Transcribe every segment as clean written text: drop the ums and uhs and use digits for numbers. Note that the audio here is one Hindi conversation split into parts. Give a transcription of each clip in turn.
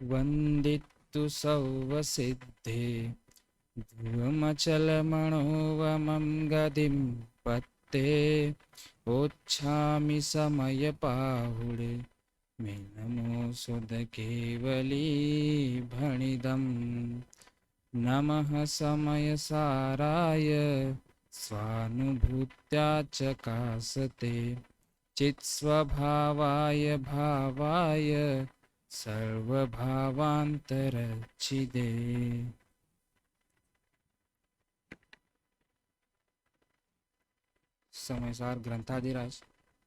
वन्दितु सर्वसिद्धे ध्रुवमचलमणोवमं गतिं पत्ते ओच्छामि समयपाहुडे मे नमो सुधकेवली भणिदम् नमः समयसाराय स्वानुभूत्या चकासते चित्स्वभावाय भावाय सर्वभावान्तरच्छिदे। समयसार ग्रंथाधिराज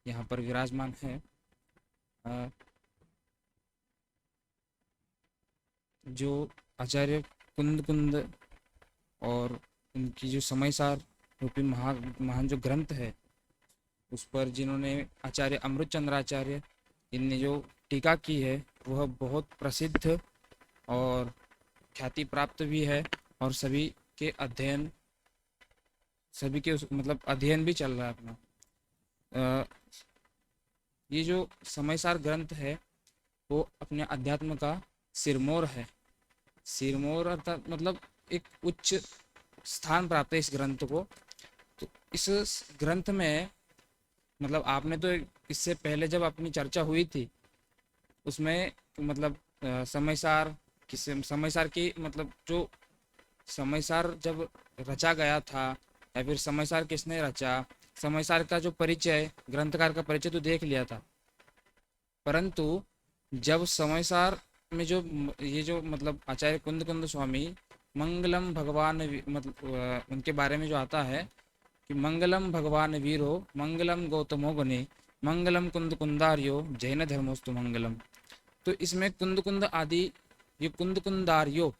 यहाँ पर विराजमान है। जो आचार्य कुंद कुंद और उनकी जो समयसार रूपी महान जो ग्रंथ है, उस पर जिन्होंने आचार्य अमृत चंद्राचार्य इनने जो टीका की है वह बहुत प्रसिद्ध और ख्याति प्राप्त भी है, और सभी के मतलब अध्ययन भी चल रहा है अपना। ये जो समयसार ग्रंथ है वो अपने अध्यात्म का सिरमौर है। सिरमौर अर्थात मतलब एक उच्च स्थान प्राप्त है इस ग्रंथ को। तो इस ग्रंथ में मतलब आपने तो इससे पहले जब अपनी चर्चा हुई थी उसमें मतलब समयसार की मतलब जो समयसार जब रचा गया था या फिर समयसार किसने रचा, समयसार का जो परिचय, ग्रंथकार का परिचय तो देख लिया था। परंतु जब समयसार में जो ये जो मतलब आचार्य कुंद कुंद स्वामी मंगलम भगवान मतलब उनके बारे में जो आता है कि मंगलम भगवान वीरो मंगलम गौतमो गणे मंगलम कुंद कुंदार्यो जैन धर्मोस्तु मंगलम। तो इसमें कुंद कुंद आदि, ये कुंद कुंदार्यो,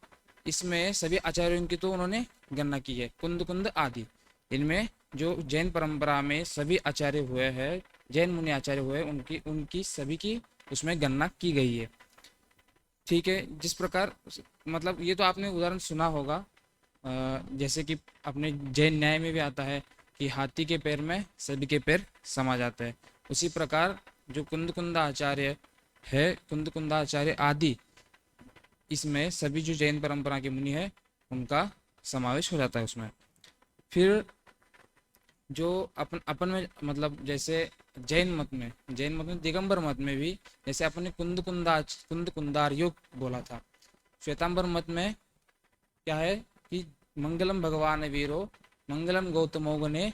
इसमें सभी आचार्यों की तो उन्होंने गणना की है। कुंद कुंद आदि, इनमें जो जैन परंपरा में सभी आचार्य हुए हैं, जैन मुनि आचार्य हुए, उनकी सभी की उसमें गणना की गई है। ठीक है। जिस प्रकार मतलब ये तो आपने उदाहरण सुना होगा, जैसे कि अपने जैन न्याय में भी आता है कि हाथी के पैर में सभी के पैर समा जाते हैं। उसी प्रकार जो कुंद कुंदाचार्य है, कुंद कुंदाचार्य आदि, इसमें सभी जो जैन परंपरा के मुनि है उनका समावेश हो जाता है उसमें। फिर जो अपन में मतलब जैसे जैन मत में दिगंबर मत में भी जैसे अपन ने कुंद कुंदार युग बोला था। श्वेतांबर मत में क्या है कि मंगलम भगवान वीरो मंगलम गौतमो गणे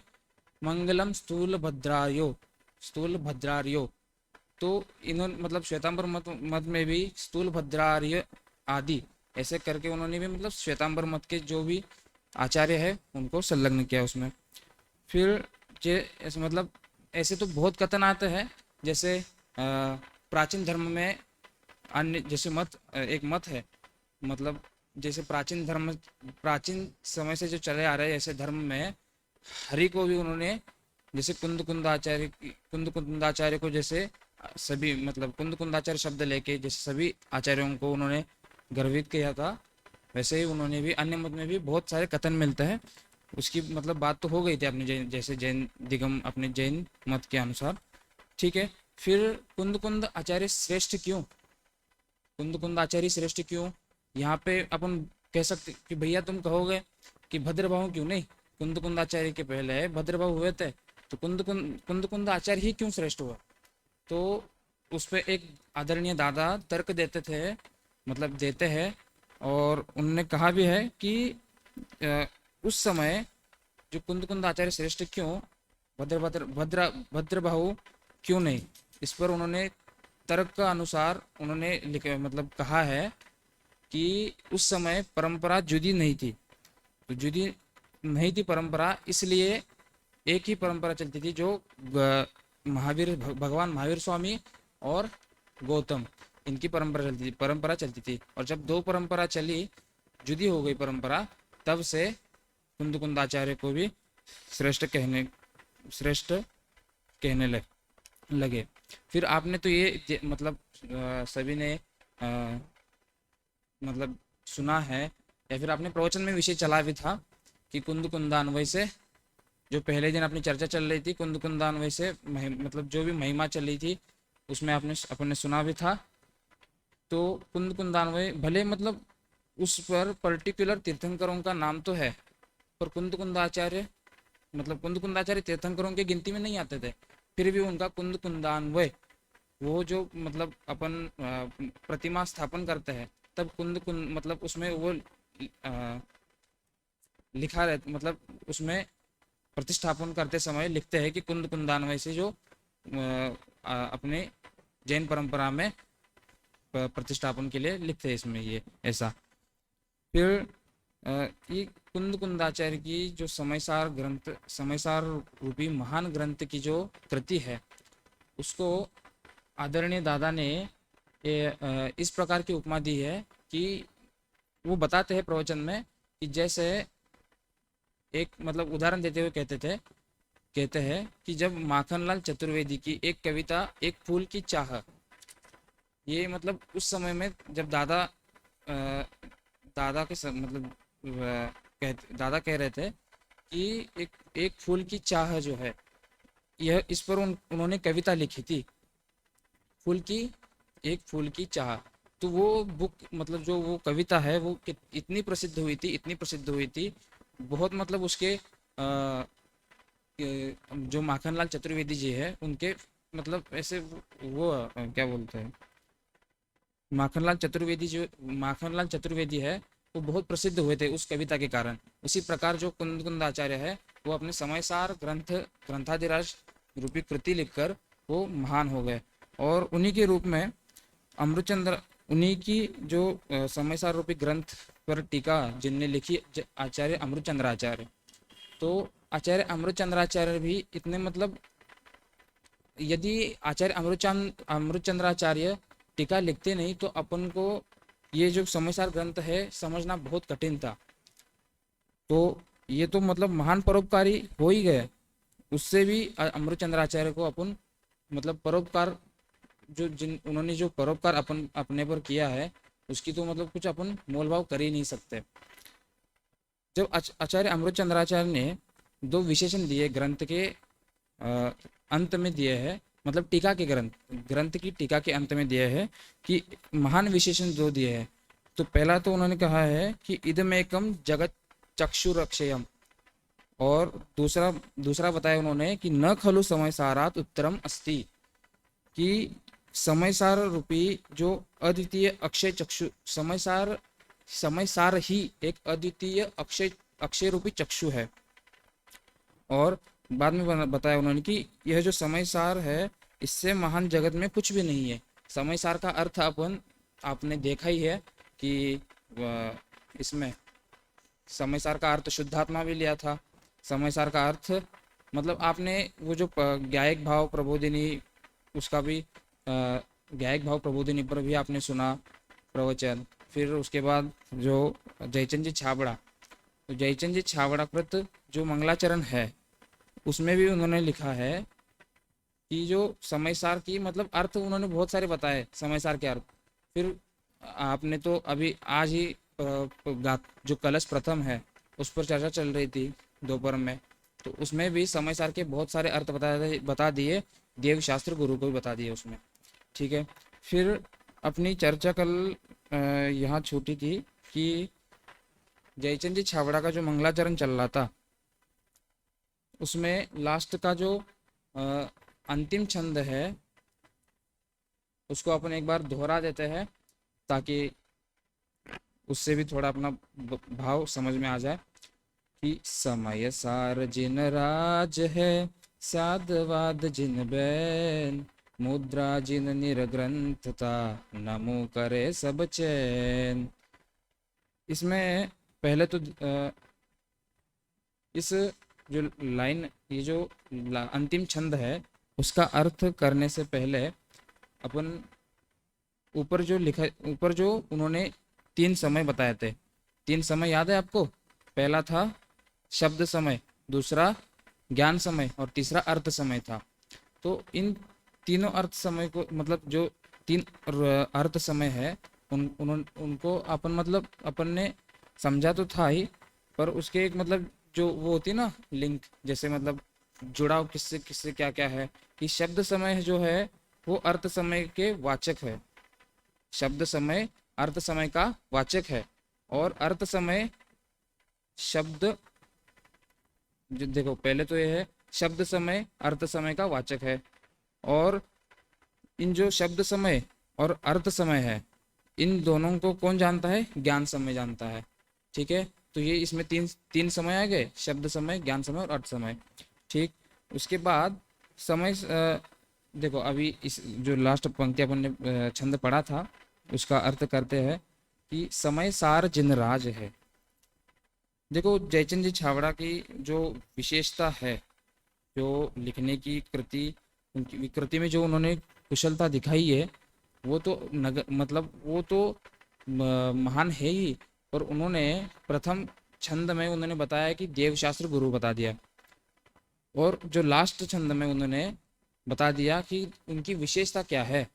मंगलम स्थूल भद्रार्यो। तो इन्होंने मतलब श्वेतांबर मत में भी स्थूल भद्रार्य आदि ऐसे करके उन्होंने भी मतलब श्वेतांबर मत के जो भी आचार्य है उनको संलग्न किया उसमें। फिर जे ऐसे मतलब ऐसे तो बहुत कथन आते हैं, जैसे प्राचीन धर्म में अन्य जैसे एक मत है, मतलब जैसे प्राचीन समय से जो चले आ रहे हैं ऐसे धर्म में हरि को भी उन्होंने जैसे कुंद कुंदाचार्य को जैसे सभी मतलब कुंद कुंदाचार्य शब्द लेके जैसे सभी आचार्यों को उन्होंने गर्वित किया था, वैसे ही उन्होंने भी अन्य मत में भी बहुत सारे कथन मिलते हैं। उसकी मतलब बात तो हो गई थी अपने जैसे जैन दिगम अपने जैन मत के अनुसार। ठीक है। फिर कुंद आचार्य श्रेष्ठ क्यों, कुंद आचार्य श्रेष्ठ क्यों, यहाँ पे अपन कह सकते कि भैया तुम कहोगे कि भद्रभाव क्यों नहीं, कुंद आचार्य के पहले भद्रभाव हुए थे, तो कुंद आचार्य ही क्यों श्रेष्ठ हुआ। तो उस पर एक आदरणीय दादा तर्क देते थे, मतलब देते हैं, और उनने कहा भी है कि उस समय जो कुंद आचार्य श्रेष्ठ क्यों, भद्रबाहु क्यों नहीं, इस पर उन्होंने तर्क का अनुसार उन्होंने मतलब कहा है कि उस समय परंपरा जुदी नहीं थी। तो जुदी नहीं थी परंपरा, इसलिए एक ही परंपरा चलती थी जो भगवान महावीर स्वामी और गौतम, इनकी परंपरा चलती थी। और जब दो परंपरा चली, जुदी हो गई परंपरा, तब से कुंदाचार्य को भी श्रेष्ठ कहने लगे। फिर आपने तो ये मतलब सभी ने मतलब सुना है या फिर आपने प्रवचन में विषय चला भी था कि कुंदान्वय से जो पहले दिन अपनी चर्चा चल रही थी, कुंदान्वय से मतलब जो भी महिमा चल रही थी उसमें अपन ने सुना भी था तो कुंद कुंदान्वय भले मतलब उस पर पर्टिकुलर तीर्थंकरों का नाम तो है, पर कुंद कुंदाचार्य मतलब कुंद कुंदाचार्य तीर्थंकरों की गिनती में नहीं आते थे, फिर भी उनका कुंद कुंदान्वय, वो जो मतलब अपन प्रतिमा स्थापन करते हैं तब कुंद कुंद मतलब उसमें वो लिखा रह मतलब उसमें प्रतिष्ठापन करते समय लिखते हैं कि कुंद कुंदान्वय से जो अपने जैन परंपरा में प्रतिष्ठापन के लिए लिखते हैं इसमें ये ऐसा। फिर ये कुंद कुंदाचार्य की जो समयसार ग्रंथ, समयसार रूपी महान ग्रंथ की जो कृति है, उसको आदरणीय दादा ने इस प्रकार की उपमा दी है कि वो बताते हैं प्रवचन में कि जैसे एक मतलब उदाहरण देते हुए कहते हैं कि जब माखनलाल चतुर्वेदी की एक कविता एक फूल की चाह, ये मतलब उस समय में जब दादा दादा के मतलब दादा कह रहे थे कि एक फूल की चाह जो है, यह इस पर उन्होंने कविता लिखी थी, फूल की एक फूल की चाह। तो वो बुक मतलब जो वो कविता है वो इतनी प्रसिद्ध हुई थी, इतनी प्रसिद्ध हुई थी, बहुत मतलब उसके जो माखनलाल चतुर्वेदी जी है उनके मतलब ऐसे वो क्या बोलते हैं, माखनलाल चतुर्वेदी है वो बहुत प्रसिद्ध हुए थे उस कविता के कारण। उसी प्रकार जो कुंद कुंदाचार्य है वो अपने समयसार ग्रंथादिराज रूपी कृति लिखकर वो महान हो गए, और उन्हीं के रूप में अमृतचंद्र, उन्हीं की जो समयसार रूपी ग्रंथ पर टीका जिनने लिखी आचार्य अमृतचंद्राचार्य। तो आचार्य अमृतचंद्राचार्य भी इतने मतलब, यदि आचार्य अमृतचंद्राचार्य टीका लिखते नहीं तो अपन को ये जो समयसार ग्रंथ है समझना बहुत कठिन था। तो ये तो मतलब महान परोपकारी हो ही गए, उससे भी अमृतचंद्राचार्य को अपन मतलब परोपकार, जो जिन उन्होंने जो परोपकार अपन अपने पर किया है उसकी तो मतलब कुछ अपन मोल भाव कर ही नहीं सकते। जब आचार्य अमृतचंद्राचार्य ने दो विशेषण दिए ग्रंथ के अंत में दिए हैं, मतलब टीका के ग्रंथ की टीका के अंत में दिए है कि महान विशेषण दो दिए हैं। तो पहला तो उन्होंने कहा है कि इदमेकम जगत चक्षुरक्षयम, और दूसरा दूसरा बताया उन्होंने कि न खलु समय सारात उत्तरम अस्ति, कि समयसार रूपी जो अद्वितीय अक्षय चक्षु, समयसार ही एक अद्वितीय अक्षय रूपी चक्षु है। और बाद में बताया उन्होंने कि यह जो समयसार है इससे महान जगत में कुछ भी नहीं है। समयसार का अर्थ आपने देखा ही है कि इसमें समयसार का अर्थ शुद्धात्मा भी लिया था। समयसार का अर्थ मतलब आपने वो जो ज्ञायक भाव प्रबोधिनी, उसका भी ज्ञायक भाव प्रबोधिनी पर भी आपने सुना प्रवचन। फिर उसके बाद जो जयचंद जी छाबड़ा, तो जयचंद जी छाबड़ा कृत जो मंगलाचरण है उसमें भी उन्होंने लिखा है कि जो समयसार की मतलब अर्थ उन्होंने बहुत सारे बताए समयसार के अर्थ। फिर आपने तो अभी आज ही जो कलश प्रथम है उस पर चर्चा चल रही थी दोपहर में, तो उसमें भी समयसार के बहुत सारे अर्थ बता दिए, देव शास्त्र गुरु को भी बता दिए उसमें। ठीक है, फिर अपनी चर्चा कल यहाँ छूटी थी कि जयचंद जी छाबड़ा का जो मंगलाचरण चल रहा था उसमें लास्ट का जो अंतिम छंद है उसको अपन एक बार दोहरा देते हैं ताकि उससे भी थोड़ा अपना भाव समझ में आ जाए कि समय सार जिन राज है, साधवाद जिन बैन, मुद्रा जिन निर्ग्रंथता, नमो करे सब चैन। इसमें पहले तो इस जो लाइन, ये जो अंतिम छंद है उसका अर्थ करने से पहले अपन ऊपर जो उन्होंने 3 समय बताए थे, 3 समय याद है आपको? पहला था शब्द समय, दूसरा ज्ञान समय और तीसरा अर्थ समय था। तो इन तीनों अर्थ समय को मतलब जो 3 अर्थ समय है उनको अपन ने समझा तो था ही, पर उसके एक मतलब जो वो होती ना लिंक, जैसे मतलब जुड़ाव किससे किससे क्या क्या है, कि शब्द समय जो है वो अर्थ समय के वाचक है, शब्द समय अर्थ समय का वाचक है, और अर्थ समय शब्द, जो देखो पहले तो ये है शब्द समय अर्थ समय का वाचक है, और इन जो शब्द समय और अर्थ समय है, इन दोनों को कौन जानता है? ज्ञान समय जानता है। ठीक है, तो ये इसमें तीन तीन समय आ गए, शब्द समय, ज्ञान समय और अर्थ समय। ठीक, उसके बाद समय देखो अभी इस जो लास्ट पंक्ति अपन ने छंद पढ़ा था, उसका अर्थ करते हैं कि समय सार जिनराज है। देखो जयचंद जी छाबड़ा की जो विशेषता है, जो लिखने की कृति, उनकी कृति में जो उन्होंने कुशलता दिखाई है, वो तो मतलब वो तो महान है ही। और उन्होंने प्रथम छंद में उन्होंने बताया कि देवशास्त्र गुरु बता दिया, और जो लास्ट छंद में उन्होंने बता दिया कि उनकी विशेषता क्या है।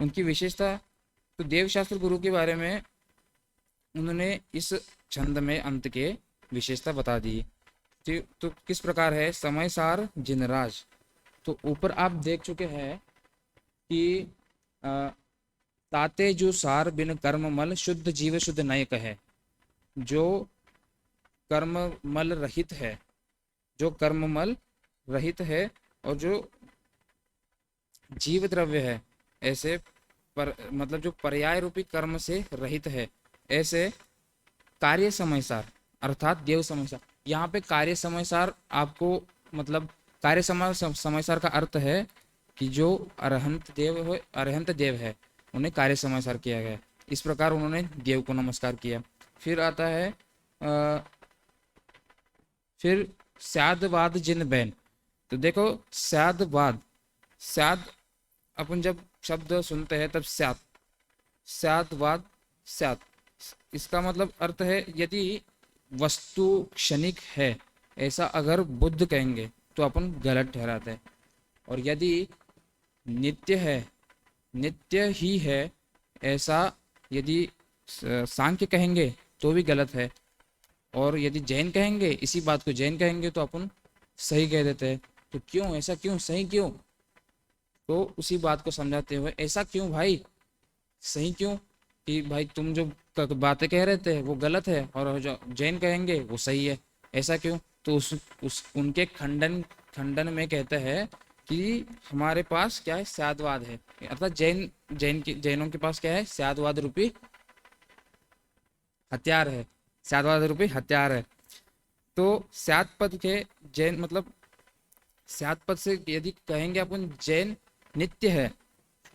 उनकी विशेषता तो देवशास्त्र गुरु के बारे में उन्होंने इस छंद में अंत के विशेषता बता दी। तो किस प्रकार है? समय सार जिनराज। तो ऊपर आप देख चुके हैं कि ताते जो सार बिन कर्म मल शुद्ध जीव शुद्ध नय कहे। जो कर्म मल रहित है, जो कर्ममल रहित है और जो जीव द्रव्य है, ऐसे पर मतलब जो पर्याय रूपी कर्म से रहित है, ऐसे कार्य समयसार अर्थात देव समयसार। यहाँ पे कार्य समयसार आपको मतलब कार्य समयसार का अर्थ है कि जो अरहंत देव है उन्हें कार्य समयसार किया गया। इस प्रकार उन्होंने देव को नमस्कार किया। फिर आता है फिर स्यादवाद जिन बैन। तो देखो स्यादवाद, स्याद अपन जब शब्द सुनते हैं तब स्यादवाद स्याद, इसका मतलब अर्थ है यदि वस्तु क्षणिक है, ऐसा अगर बुद्ध कहेंगे तो अपन गलत ठहराते हैं। और यदि नित्य है, नित्य ही है, ऐसा यदि सांख्य कहेंगे तो भी गलत है। और यदि जैन कहेंगे, इसी बात को जैन कहेंगे तो अपन सही कह देते हैं। तो क्यों ऐसा, क्यों सही क्यों? तो उसी बात को समझाते हुए ऐसा क्यों भाई, सही क्यों? कि भाई तुम जो बातें कह रहे थे वो गलत है और जो जैन कहेंगे वो सही है, ऐसा क्यों? तो उस उनके खंडन में कहते हैं कि हमारे पास क्या है? स्यादवाद है, अर्थात जैनों के पास क्या है? स्यादवाद रूपी हथियार है, स्यादवाद रूपी हथियार है। तो स्याद पद के जैन मतलब स्याद पद से यदि कहेंगे अपन जैन नित्य है,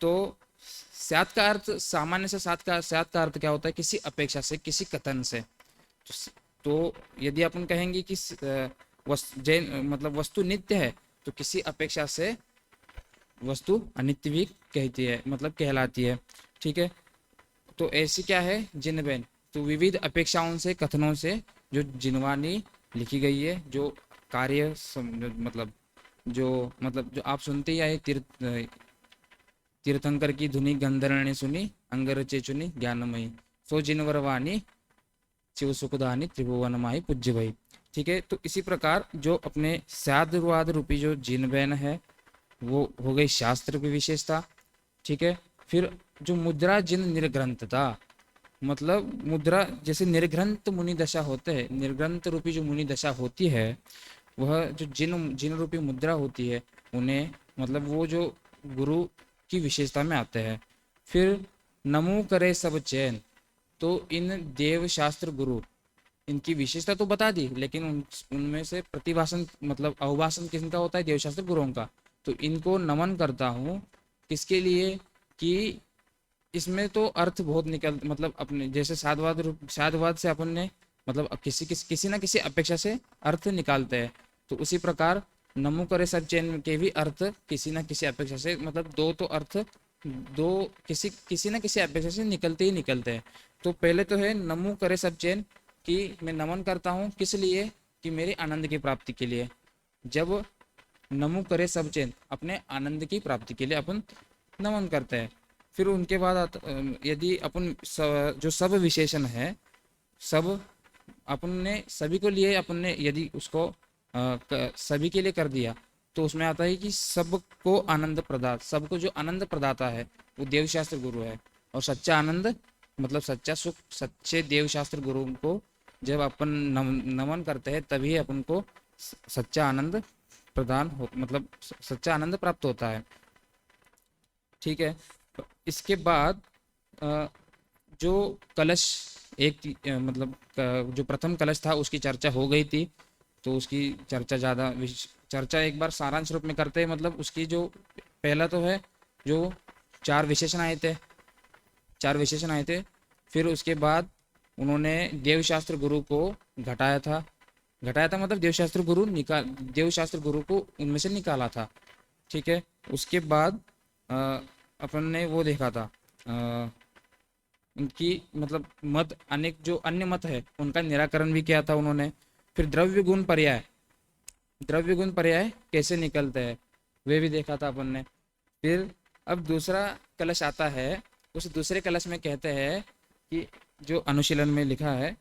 तो स्याद का अर्थ सामान्य से स्याद का अर्थ क्या होता है? किसी अपेक्षा से, किसी कथन से। तो यदि अपन कहेंगे कि जैन मतलब वस्तु नित्य है, तो किसी अपेक्षा से वस्तु अनित्य भी कहती है, मतलब कहलाती है। ठीक है, तो ऐसी क्या है? जिनबैन। तो विविध अपेक्षाओं से, कथनों से जो जिनवानी लिखी गई है, जो कार्य जो आप सुनते ही आए, तीर्थंकर की धुनी गंधर्व सुनी, अंगरचे चुनी ज्ञानमयी, सो जिनवर वाणी शिव सुखदानी त्रिभुवन माही पूज्य भई। ठीक है, तो इसी प्रकार जो अपने स्यादवाद रूपी जो जिनबैन है वो हो गई शास्त्र की विशेषता। ठीक है, फिर जो मुद्रा जिन निर्ग्रंथता, मतलब मुद्रा जैसे निर्ग्रंथ मुनि दशा होते हैं, निर्ग्रंथ रूपी जो मुनि दशा होती है, वह जो जिन रूपी मुद्रा होती है, उन्हें मतलब वो जो गुरु की विशेषता में आते हैं। फिर नमो करे सब चैन। तो इन देव शास्त्र गुरु, इनकी विशेषता तो बता दी, लेकिन उनमें से प्रतिभाषण मतलब अवभाषण किसका होता है? देवशास्त्र गुरुओं का। तो इनको नमन करता हूँ, किसके लिए? कि इसमें तो अर्थ बहुत मतलब अपने जैसे साधवाद से अपन ने मतलब किसी ना किसी अपेक्षा से अर्थ निकालते हैं। तो उसी प्रकार नमो करे सब चैन के भी अर्थ किसी ना किसी अपेक्षा से, मतलब दो तो अर्थ दो किसी ना किसी अपेक्षा से निकलते ही निकलते हैं। तो पहले तो है नमो करे सब चैन, कि मैं नमन करता हूँ किस लिए? कि मेरे आनंद की प्राप्ति के लिए। जब नमो करे सब चैन, अपने आनंद की प्राप्ति के लिए अपन नमन करते हैं। फिर उनके बाद यदि अपन जो सब विशेषण है, सब अपन ने सभी को लिए, अपन ने यदि उसको सभी के लिए कर दिया, तो उसमें आता है कि सबको आनंद प्रदाता, सबको जो आनंद प्रदाता है वो देवशास्त्र गुरु है। और सच्चा आनंद मतलब सच्चा सुख सच्चे देव शास्त्र गुरु को जब अपन नमन करते हैं तभी अपन को सच्चा आनंद प्रदान हो मतलब सच्चा आनंद प्राप्त होता है। ठीक है। इसके बाद अ, जो कलश मतलब जो प्रथम कलश था उसकी चर्चा हो गई थी, तो उसकी चर्चा ज़्यादा चर्चा एक बार सारांश रूप में करते हैं। मतलब उसकी जो पहला तो है जो चार विशेषण आए थे, चार विशेषण आए थे। फिर उसके बाद उन्होंने देवशास्त्र गुरु को घटाया था, घटाया था मतलब देवशास्त्र गुरु को उनमें से निकाला था। ठीक है। उसके बाद अ, अपन ने वो देखा था उनकी मतलब मत अनेक जो अन्य मत है उनका निराकरण भी किया था उन्होंने। फिर द्रव्य गुण पर्याय कैसे निकलते हैं वे भी देखा था अपन ने। फिर अब दूसरा कलश आता है, उस दूसरे कलश में कहते हैं कि जो अनुशीलन में लिखा है,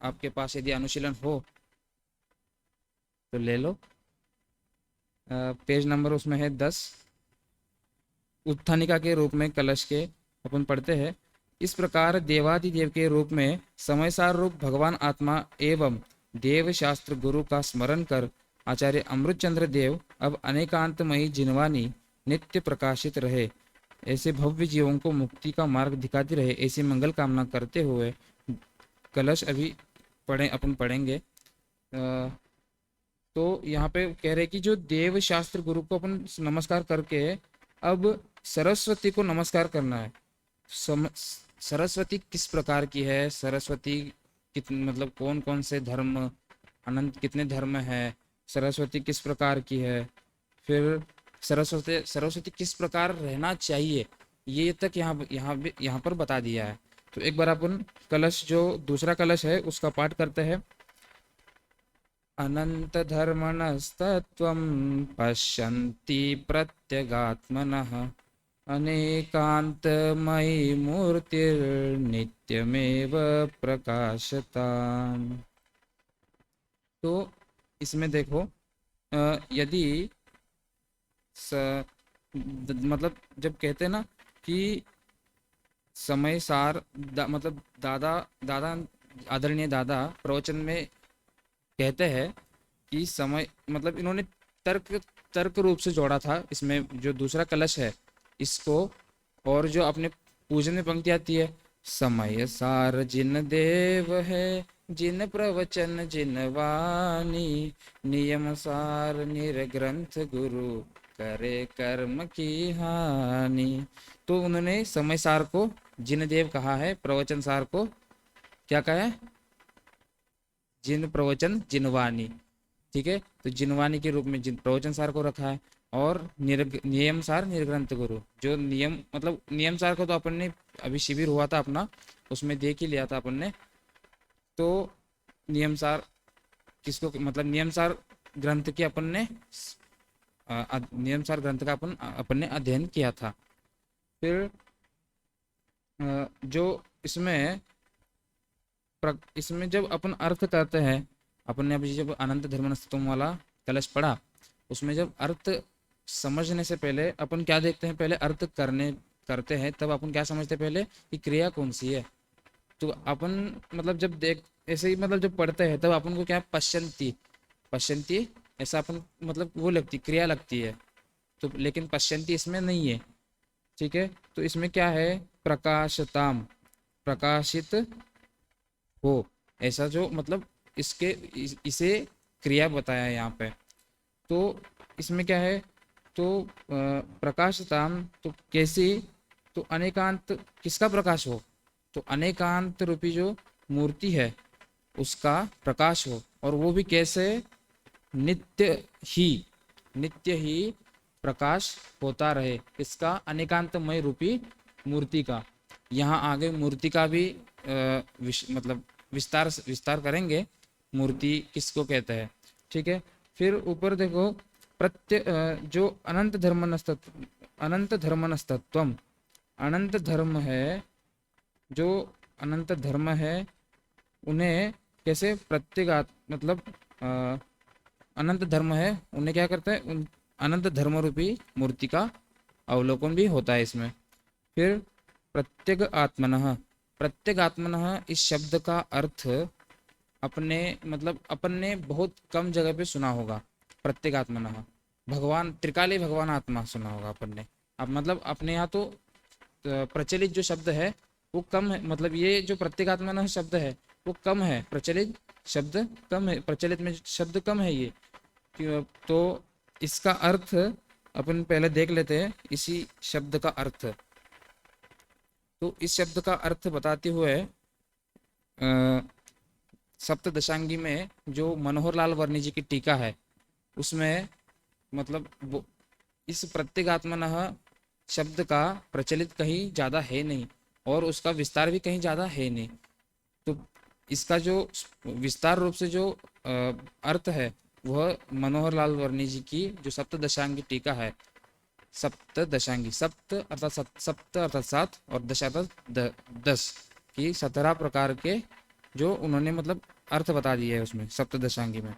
आपके पास यदि अनुशीलन हो तो ले लो। पेज नंबर उसमें है 10। उत्थानिका के रूप में कलश के अपन पढ़ते हैं। इस प्रकार देवादिदेव के रूप में समयसार रूप भगवान आत्मा एवं देव शास्त्र गुरु का स्मरण कर आचार्य अमृतचंद्र देव अब अनेकांतमयी जिनवानी नित्य प्रकाशित रहे, ऐसे भव्य जीवों को मुक्ति का मार्ग दिखाती रहे, ऐसी मंगल कामना करते हुए कलश अभी अपन पढ़ेंगे। तो यहाँ पे कह रहे कि जो देव शास्त्र गुरु को अपन नमस्कार करके अब सरस्वती को नमस्कार करना है। सरस्वती किस प्रकार की है, सरस्वती मतलब कौन कौन से धर्म, अनंत कितने धर्म है, सरस्वती किस प्रकार की है, फिर सरस्वती किस प्रकार रहना चाहिए, ये तक यहाँ पर बता दिया है। तो एक बार अपन कलश जो दूसरा कलश है उसका पाठ करते हैं। अनंत धर्मणस्तत्वं पश्यन्ति प्रत्यगात्मनः अनेकांतमयी मूर्तिर्नित्यमेव प्रकाशताम्। तो इसमें देखो यदि मतलब जब कहते हैं ना कि समय सार मतलब दादा दादा आदरणीय दादा प्रवचन में कहते हैं कि समय मतलब इन्होंने तर्क तर्क रूप से जोड़ा था इसमें जो दूसरा कलश है इसको, और जो अपने पूजन में पंक्ति आती है, समय सार जिन देव है जिन प्रवचन जिन वाणी नियम सार निर्ग्रंथ गुरु करे कर्म की हानि। तो उन्होंने समय सार को जिन देव कहा है, प्रवचन सार को क्या कहा है, जिन प्रवचन जिनवानी। ठीक है। तो जिनवानी के रूप में जिन प्रवचन सार को रखा है, और नियम सार निर्ग्रंथ गुरु, जो नियम मतलब नियम सार को तो अपन ने अभी शिविर हुआ था अपना उसमें देख ही लिया था अपन ने। तो नियम सार किसको मतलब नियम सार ग्रंथ की अपन ने नियम सार ग्रंथ का अपन ने अध्ययन किया था। फिर जो इसमें जब अपन अर्थ करते हैं, अपन ने अभी जब अनंत धर्मनस्तत्वम वाला कलश पढ़ा उसमें जब अर्थ समझने से पहले अपन क्या देखते हैं, पहले अर्थ करते हैं तब अपन क्या समझते हैं पहले कि क्रिया कौन सी है। तो अपन मतलब जब देख ऐसे ही मतलब जब पढ़ते हैं तब अपन को क्या पश्यंती पश्यंती ऐसा अपन मतलब वो लगती क्रिया लगती है, तो लेकिन पश्यंती इसमें नहीं है। ठीक है। तो इसमें क्या है, प्रकाशताम प्रकाशित हो, ऐसा जो मतलब इसे क्रिया बताया है यहाँ पे। तो इसमें क्या है, तो प्रकाशताम तो कैसी, तो अनेकांत किसका प्रकाश हो, तो अनेकांत रूपी जो मूर्ति है उसका प्रकाश हो, और वो भी कैसे, ही नित्य ही प्रकाश होता रहे, इसका अनेकांतमय रूपी मूर्ति का। यहाँ आगे मूर्ति का भी मतलब विस्तार करेंगे, मूर्ति किसको कहते हैं। ठीक है। फिर ऊपर देखो जो अनंत धर्मनस्तत्वम, अनंत धर्म है, जो अनंत धर्म है उन्हें कैसे प्रत्येगात मतलब अनंत धर्म है उन्हें क्या करता है, उन अनंत धर्म रूपी मूर्ति का अवलोकन भी होता है इसमें। फिर प्रत्येक आत्मनः, प्रत्येक आत्मनः इस शब्द का अर्थ अपने मतलब अपन ने बहुत कम जगह पे सुना होगा। प्रत्येक आत्मनः, भगवान त्रिकाली भगवान आत्मा सुना होगा अपन ने। अब मतलब अपने यहाँ तो प्रचलित जो शब्द है वो कम है, मतलब ये जो प्रत्येगात्मन शब्द है वो कम है, प्रचलित शब्द कम है, प्रचलित में शब्द कम है ये। तो इसका अर्थ अपन पहले देख लेते हैं, इसी शब्द का अर्थ। तो इस शब्द का अर्थ बताते हुए सप्तदशांगी में जो मनोहर लाल वर्णी जी की टीका है उसमें मतलब वो इस प्रत्येगात्मनः शब्द का प्रचलित कहीं ज़्यादा है नहीं और उसका विस्तार भी कहीं ज़्यादा है नहीं। तो इसका जो विस्तार रूप से जो अर्थ है वह मनोहर लाल वर्णी जी की जो सप्तदशांगी टीका है, सप्तदशांगी, सप्त अर्थात सप्त अर्थात सात और दश अर्थात 10 की 17 प्रकार के जो उन्होंने मतलब अर्थ बता दिए है उसमें सप्तदशांगी में।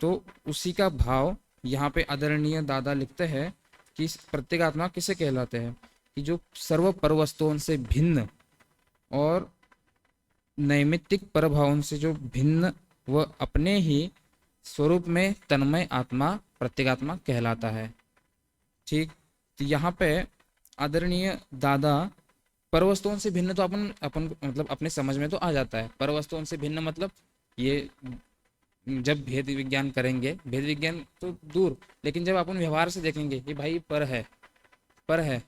तो उसी का भाव यहाँ पे आदरणीय दादा लिखते हैं कि प्रत्येगात्मा किसे कहलाते हैं, कि जो सर्व परवस्तुओं से भिन्न और नैमित्तिक परभावों से जो भिन्न वह अपने ही स्वरूप में तन्मय आत्मा प्रत्येगात्मा कहलाता है। ठीक, तो यहाँ पे आदरणीय दादा परवस्तुओं से भिन्न तो अपन अपन मतलब अपने समझ में तो आ जाता है। परवस्तुओं से भिन्न मतलब ये जब भेद विज्ञान करेंगे, भेद विज्ञान तो दूर, लेकिन जब अपन व्यवहार से देखेंगे कि भाई पर है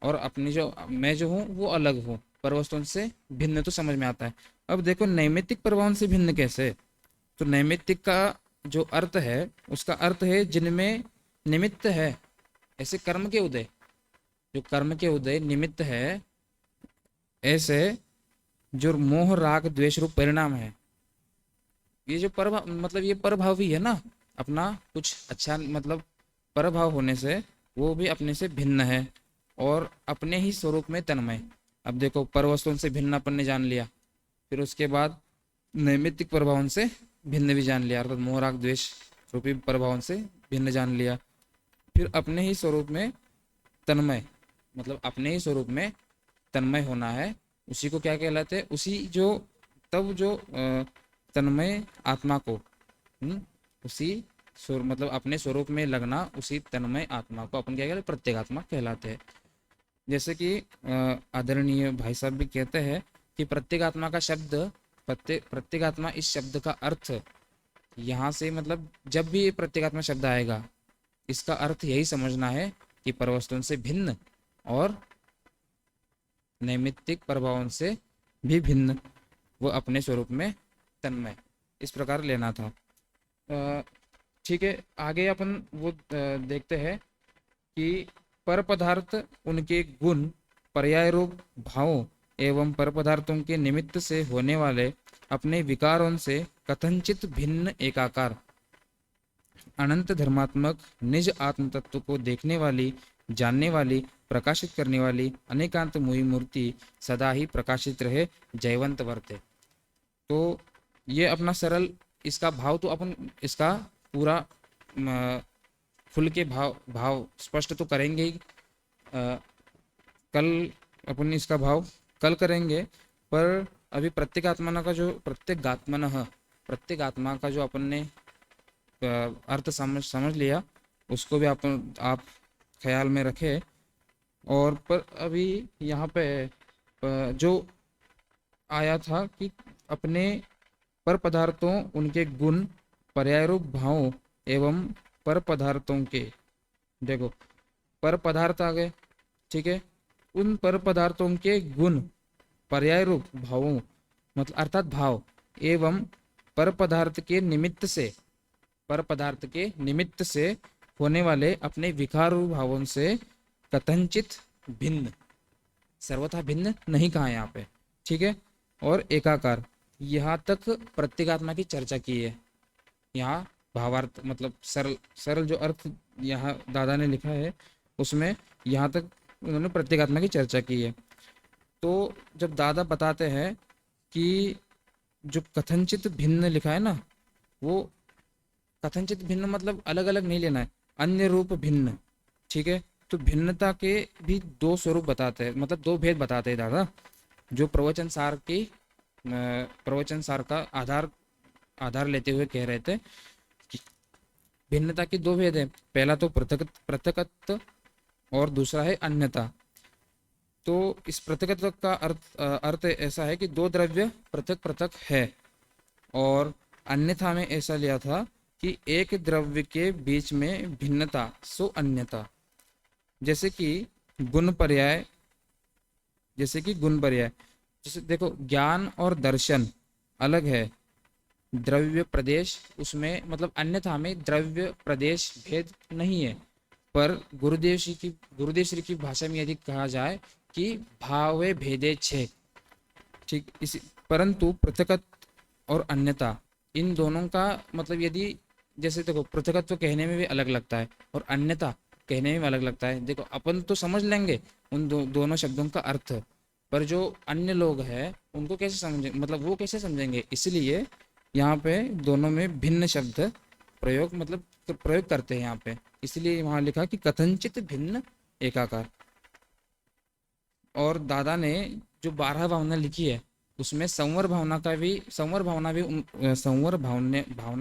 और अपनी जो मैं जो हूँ वो अलग हूँ, परवस्तुओं से भिन्न तो समझ में आता है। अब देखो नैमित्तिक प्रभावों से भिन्न कैसे, तो नैमित्तिक का जो अर्थ है उसका अर्थ है जिनमें निमित्त है, ऐसे कर्म के उदय, जो कर्म के उदय निमित्त है, ऐसे जो मोह राग द्वेष रूप परिणाम है, ये जो परभाव मतलब ये परभाव भी है ना अपना कुछ अच्छा, मतलब परभाव होने से वो भी अपने से भिन्न है और अपने ही स्वरूप में तन्मय। अब देखो परवस्तुओं से भिन्न अपन ने जान लिया, फिर उसके बाद नैमित्तिक प्रभावों से भिन्न भी जान लिया, अर्थात मोह राग द्वेष रूपी प्रभावों से भिन्न जान लिया, फिर अपने ही स्वरूप में तन्मय, मतलब अपने ही स्वरूप में तन्मय होना है, उसी को क्या कहलाते हैं, उसी जो तब जो तन्मय आत्मा को उसी मतलब अपने स्वरूप में लगना, उसी तन्मय आत्मा को अपन क्या कहते हैं, प्रत्येगात्मा कहलाते हैं। जैसे कि आदरणीय भाई साहब भी कहते हैं कि प्रत्येगात्मा का शब्द प्रत्येगात्मा इस शब्द का अर्थ यहाँ से मतलब जब भी प्रत्येगात्मा शब्द आएगा इसका अर्थ यही समझना है कि परवस्तुओं से भिन्न और नैमित्तिक प्रभावों से भी भिन्न, वो अपने स्वरूप में तन्मय, इस प्रकार लेना था। ठीक है, आगे अपन वो देखते हैं कि पर पदार्थ उनके गुण पर्याय रूप भावों एवं पर पदार्थों के निमित्त से होने वाले अपने विकारों से कथनचित भिन्न एकाकार अनंत धर्मात्मक निज आत्म तत्व को देखने वाली, जानने वाली, प्रकाशित करने वाली अनेकांत मुहि मूर्ति सदा ही प्रकाशित रहे, जयवंत वर्ते। तो ये अपना सरल इसका भाव तो अपन इसका पूरा खुल के भाव स्पष्ट तो करेंगे ही, कल अपन इसका भाव कल करेंगे, पर अभी प्रत्येगात्मा का जो अपन ने अर्थ समझ लिया उसको भी आप ख्याल में रखें। और पर अभी यहाँ पे जो आया था कि अपने पर पदार्थों उनके गुण पर्याय रूप भावों एवं पर पदार्थों के, देखो पर पदार्थ आ गए, ठीक है, उन पर पदार्थों के गुण पर्याय रूप भावों मतलब अर्थात भाव एवं पर पदार्थ के निमित्त से होने वाले अपने विकार भावों से कथनचित भिन्न, सर्वथा भिन्न नहीं कहा यहाँ पे, ठीक है, और एकाकार, यहाँ तक प्रत्येगात्मा की चर्चा की है। यहाँ भावार्थ मतलब सरल जो अर्थ यहाँ दादा ने लिखा है उसमें यहाँ तक उन्होंने प्रत्येगात्मा की चर्चा की है। तो जब दादा बताते हैं कि जो कथनचित भिन्न लिखा है ना, वो कथनचित भिन्न मतलब अलग अलग नहीं लेना है, अन्य रूप भिन्न, ठीक है, तो भिन्नता के भी दो स्वरूप बताते हैं, मतलब दो भेद बताते हैं दादा, जो प्रवचन सार का आधार आधार लेते हुए कह रहे थे कि भिन्नता के दो भेद है। पहला तो पृथकत्व और दूसरा है अन्यता। तो इस पृथकत्व का अर्थ ऐसा है कि दो द्रव्य पृथक पृथक है, और अन्यथा में ऐसा लिया था कि एक द्रव्य के बीच में भिन्नता सो अन्यता। जैसे कि गुण पर्याय, जैसे देखो ज्ञान और दर्शन अलग है, द्रव्य प्रदेश उसमें मतलब अन्यथा में द्रव्य प्रदेश भेद नहीं है। पर गुरुदेव श्री की भाषा में यदि कहा जाए कि भावे भेदे छे, ठीक इसी। परंतु पृथकत्व और अन्यता इन दोनों का मतलब यदि जैसे देखो पृथकत्व कहने में भी अलग लगता है और अन्यता कहने में भी अलग लगता है। देखो अपन तो समझ लेंगे उन दोनों शब्दों का अर्थ, पर जो अन्य लोग हैं उनको कैसे समझे, मतलब वो कैसे समझेंगे, इसलिए यहाँ पे दोनों में भिन्न शब्द प्रयोग करते हैं यहाँ पे। इसलिए वहाँ लिखा कि कथनचित भिन्न एकाकार। और दादा ने जो 12 भावना लिखी है उसमें संवर भावना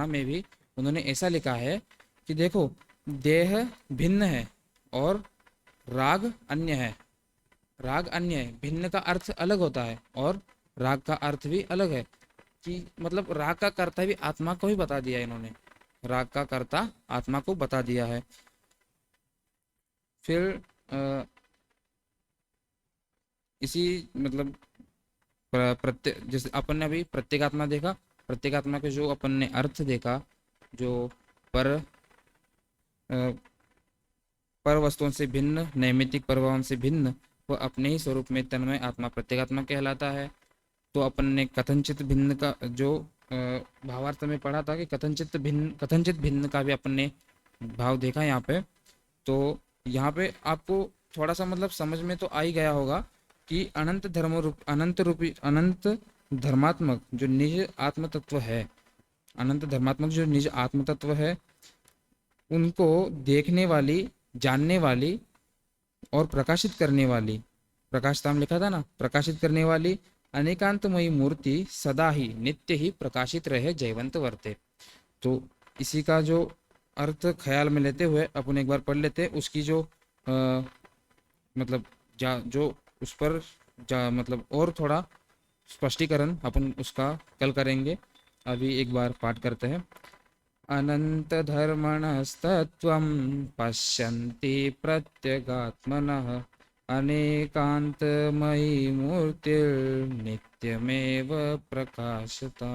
में भी उन्होंने ऐसा लिखा है कि देखो देह भिन्न है और राग अन्य है। भिन्न का अर्थ अलग होता है और राग का अर्थ भी अलग है, कि मतलब राग का कर्ता भी आत्मा को ही बता दिया इन्होंने, राग का कर्ता आत्मा को बता दिया है। फिर इसी मतलब जैसे अपन ने अभी प्रत्येगात्मा देखा, प्रत्येगात्मा के जो अपन ने अर्थ देखा, जो पर पर वस्तुओं से भिन्न, नैमित्तिक प्रभावों से भिन्न, वह अपने ही स्वरूप में तन्मय आत्मा प्रत्येगात्मा कहलाता है। तो अपन ने कथनचित भिन्न का जो भावार्थ में पढ़ा था कि कथनचित भिन्न का भी अपन ने भाव देखा यहाँ पे। तो यहाँ पे आपको थोड़ा सा मतलब समझ में तो आ ही गया होगा कि अनंत धर्मात्मक जो निज आत्म तत्व है, उनको देखने वाली, जानने वाली और प्रकाशित करने वाली, प्रकाशताम लिखा था ना, प्रकाशित करने वाली अनेकांतमयी मूर्ति सदा ही नित्य ही प्रकाशित रहे, जयवंत वर्ते। तो इसी का जो अर्थ ख्याल में लेते हुए अपन एक बार पढ़ लेते, उसकी जो मतलब जो उस पर मतलब और थोड़ा स्पष्टीकरण अपन उसका कल करेंगे। अभी एक बार पाठ करते हैं। अनंत धर्मणस्तत्वं पश्यन्ति प्रत्यगात्मनः अनेकांतमयी मूर्तिर्नित्यमेव प्रकाशता।